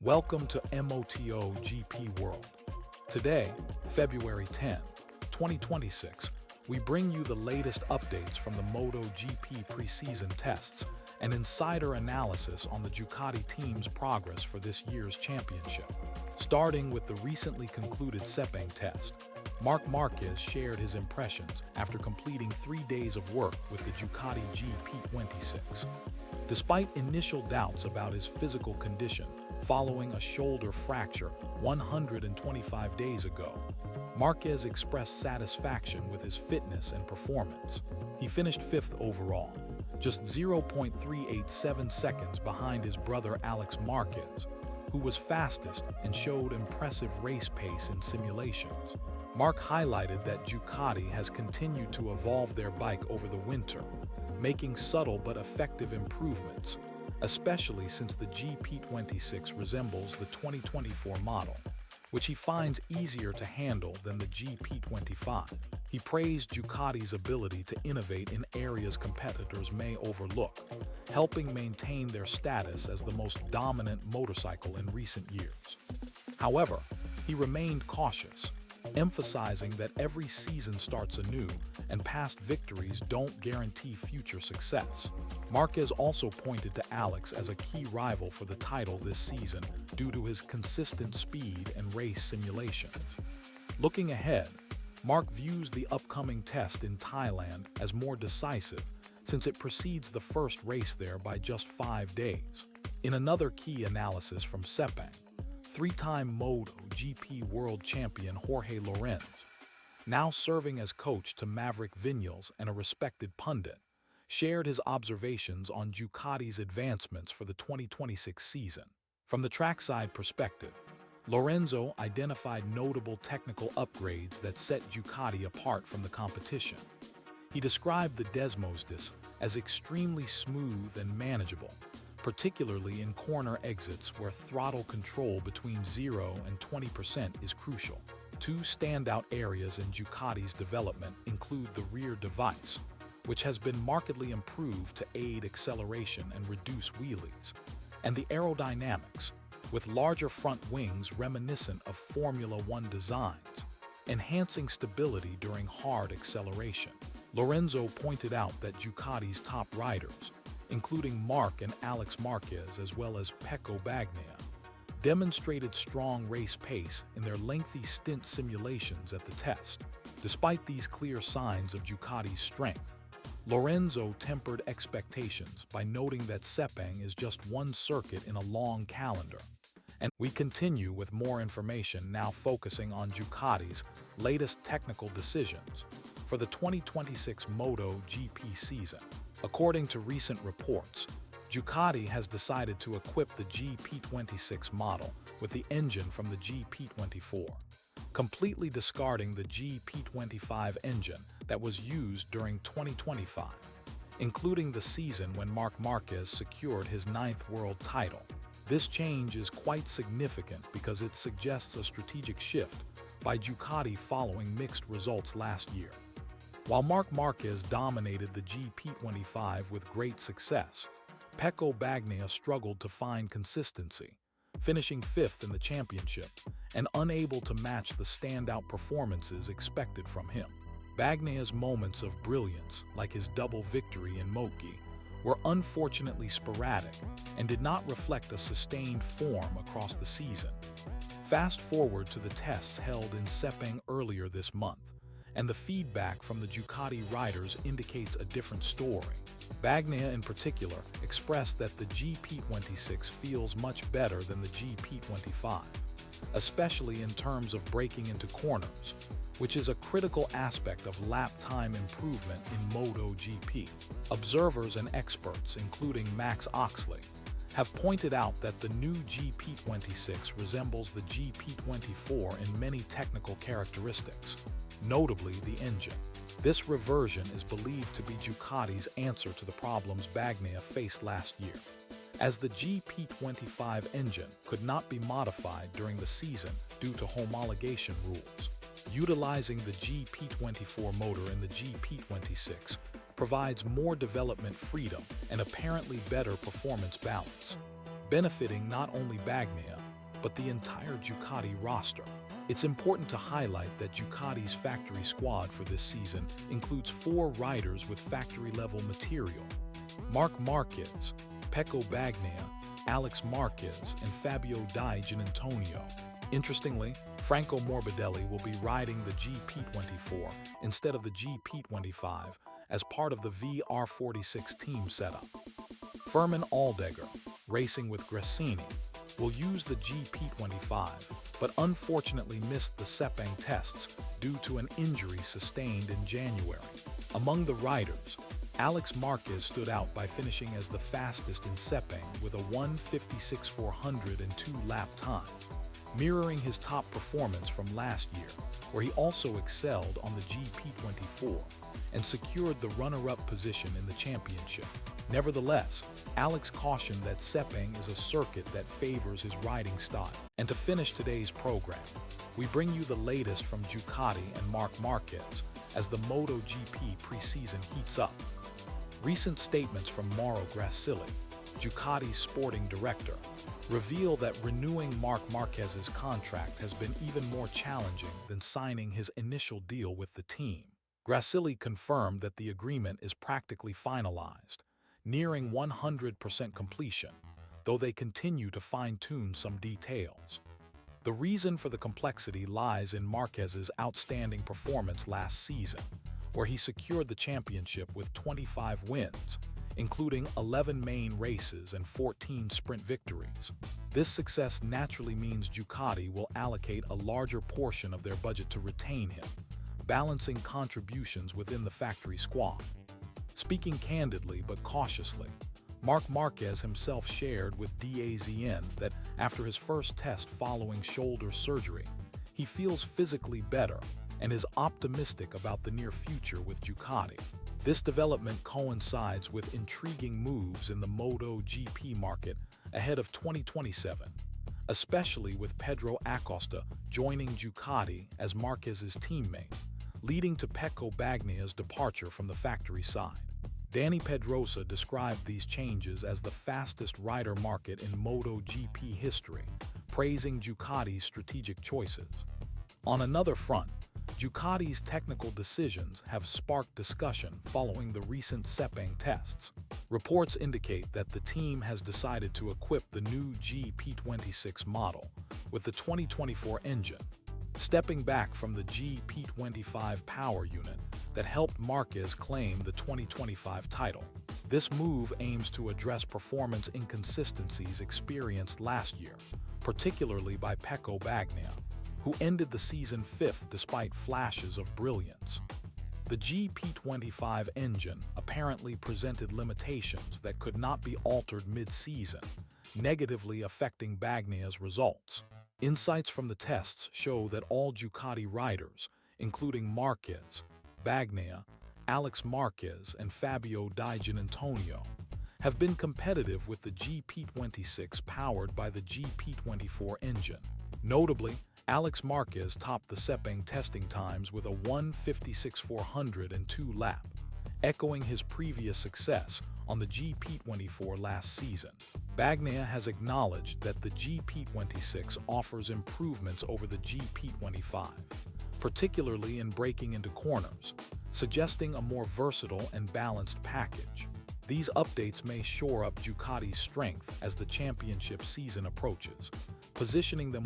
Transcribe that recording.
Welcome to MotoGP World. Today, February 10, 2026, we bring you the latest updates from the MotoGP preseason tests and insider analysis on the Ducati team's progress for this year's championship. Starting with the recently concluded Sepang test, Marc Márquez shared his impressions after completing 3 days of work with the Ducati GP26. Despite initial doubts about his physical condition following a shoulder fracture 125 days ago, Marquez expressed satisfaction with his fitness and performance. He finished 5th overall, just 0.387 seconds behind his brother Alex Marquez, who was fastest and showed impressive race pace in simulations. Marc highlighted that Ducati has continued to evolve their bike over the winter, making subtle but effective improvements, especially since the GP26 resembles the 2024 model, which he finds easier to handle than the GP25. He praised Ducati's ability to innovate in areas competitors may overlook, helping maintain their status as the most dominant motorcycle in recent years. However, he remained cautious, emphasizing that every season starts anew and past victories don't guarantee future success. Marquez also pointed to Alex as a key rival for the title this season due to his consistent speed and race simulations. Looking ahead, Marc views the upcoming test in Thailand as more decisive since it precedes the first race there by just 5 days. In another key analysis from Sepang, 3-time MotoGP world champion Jorge Lorenzo, now serving as coach to Maverick Vinales and a respected pundit, shared his observations on Ducati's advancements for the 2026 season. From the trackside perspective, Lorenzo identified notable technical upgrades that set Ducati apart from the competition. He described the Desmos disc as extremely smooth and manageable, particularly in corner exits where throttle control between 0 and 20% is crucial. Two standout areas in Ducati's development include the rear device, which has been markedly improved to aid acceleration and reduce wheelies, and the aerodynamics, with larger front wings reminiscent of Formula One designs, enhancing stability during hard acceleration. Lorenzo pointed out that Ducati's top riders, including Marc and Alex Marquez as well as Pecco Bagnaia, demonstrated strong race pace in their lengthy stint simulations at the test. Despite these clear signs of Ducati's strength, Lorenzo tempered expectations by noting that Sepang is just one circuit in a long calendar. And we continue with more information now focusing on Ducati's latest technical decisions for the 2026 MotoGP season. According to recent reports, Ducati has decided to equip the GP26 model with the engine from the GP24, completely discarding the GP25 engine that was used during 2025, including the season when Marc Márquez secured his 9th world title. This change is quite significant because it suggests a strategic shift by Ducati following mixed results last year. While Marc Márquez dominated the GP25 with great success, Pecco Bagnaia struggled to find consistency, finishing 5th in the championship and unable to match the standout performances expected from him. Bagnaia's moments of brilliance, like his double victory in MotoGP, were unfortunately sporadic and did not reflect a sustained form across the season. Fast forward to the tests held in Sepang earlier this month, and the feedback from the Ducati riders indicates a different story. Bagnaia in particular expressed that the GP26 feels much better than the GP25, especially in terms of braking into corners, which is a critical aspect of lap time improvement in MotoGP. Observers and experts, including Max Oxley, have pointed out that the new GP26 resembles the GP24 in many technical characteristics, notably the engine. This reversion is believed to be Ducati's answer to the problems Bagnaia faced last year, as the GP25 engine could not be modified during the season due to homologation rules. Utilizing the GP24 motor in the GP26 provides more development freedom and apparently better performance balance, benefiting not only Bagnaia, but the entire Ducati roster. It's important to highlight that Ducati's factory squad for this season includes 4 riders with factory-level material: Marc Márquez, Pecco Bagnaia, Alex Marquez, and Fabio Di Giannantonio. Interestingly, Franco Morbidelli will be riding the GP24 instead of the GP25 as part of the VR46 team setup. Firmin Aldegger, racing with Gresini, will use the GP25, but unfortunately missed the Sepang tests due to an injury sustained in January. Among the riders, Alex Marquez stood out by finishing as the fastest in Sepang with a 1:56.402 lap time, mirroring his top performance from last year, where he also excelled on the GP24 and secured the runner-up position in the championship. Nevertheless, Alex cautioned that Sepang is a circuit that favors his riding style. And to finish today's program, we bring you the latest from Ducati and Marc Márquez as the MotoGP preseason heats up. Recent statements from Mauro Grassilli, Ducati's sporting director, reveal that renewing Marc Márquez's contract has been even more challenging than signing his initial deal with the team. Grassilli confirmed that the agreement is practically finalized, nearing 100% completion, though they continue to fine-tune some details. The reason for the complexity lies in Marquez's outstanding performance last season, where he secured the championship with 25 wins, including 11 main races and 14 sprint victories. This success naturally means Ducati will allocate a larger portion of their budget to retain him, balancing contributions within the factory squad. Speaking candidly but cautiously, Marc Márquez himself shared with DAZN that after his first test following shoulder surgery, he feels physically better and is optimistic about the near future with Ducati. This development coincides with intriguing moves in the MotoGP market ahead of 2027, especially with Pedro Acosta joining Ducati as Marquez's teammate, leading to Pecco Bagnaia's departure from the factory side. Dani Pedrosa described these changes as the fastest rider market in MotoGP history, praising Ducati's strategic choices. On another front, Ducati's technical decisions have sparked discussion following the recent Sepang tests. Reports indicate that the team has decided to equip the new GP26 model with the 2024 engine, stepping back from the GP25 power unit that helped Marquez claim the 2025 title. This move aims to address performance inconsistencies experienced last year, particularly by Pecco Bagnaia, who ended the season 5th despite flashes of brilliance. The GP25 engine apparently presented limitations that could not be altered mid-season, negatively affecting Bagnaia's results. Insights from the tests show that all Ducati riders, including Marquez, Bagnaia, Alex Marquez, and Fabio Di Giannantonio, have been competitive with the GP26 powered by the GP24 engine. Notably, Alex Marquez topped the Sepang testing times with a 1:56.402 lap, echoing his previous success on the GP24 last season. Bagnaia has acknowledged that the GP26 offers improvements over the GP25, particularly in braking into corners, suggesting a more versatile and balanced package. These updates may shore up Ducati's strength as the championship season approaches, positioning them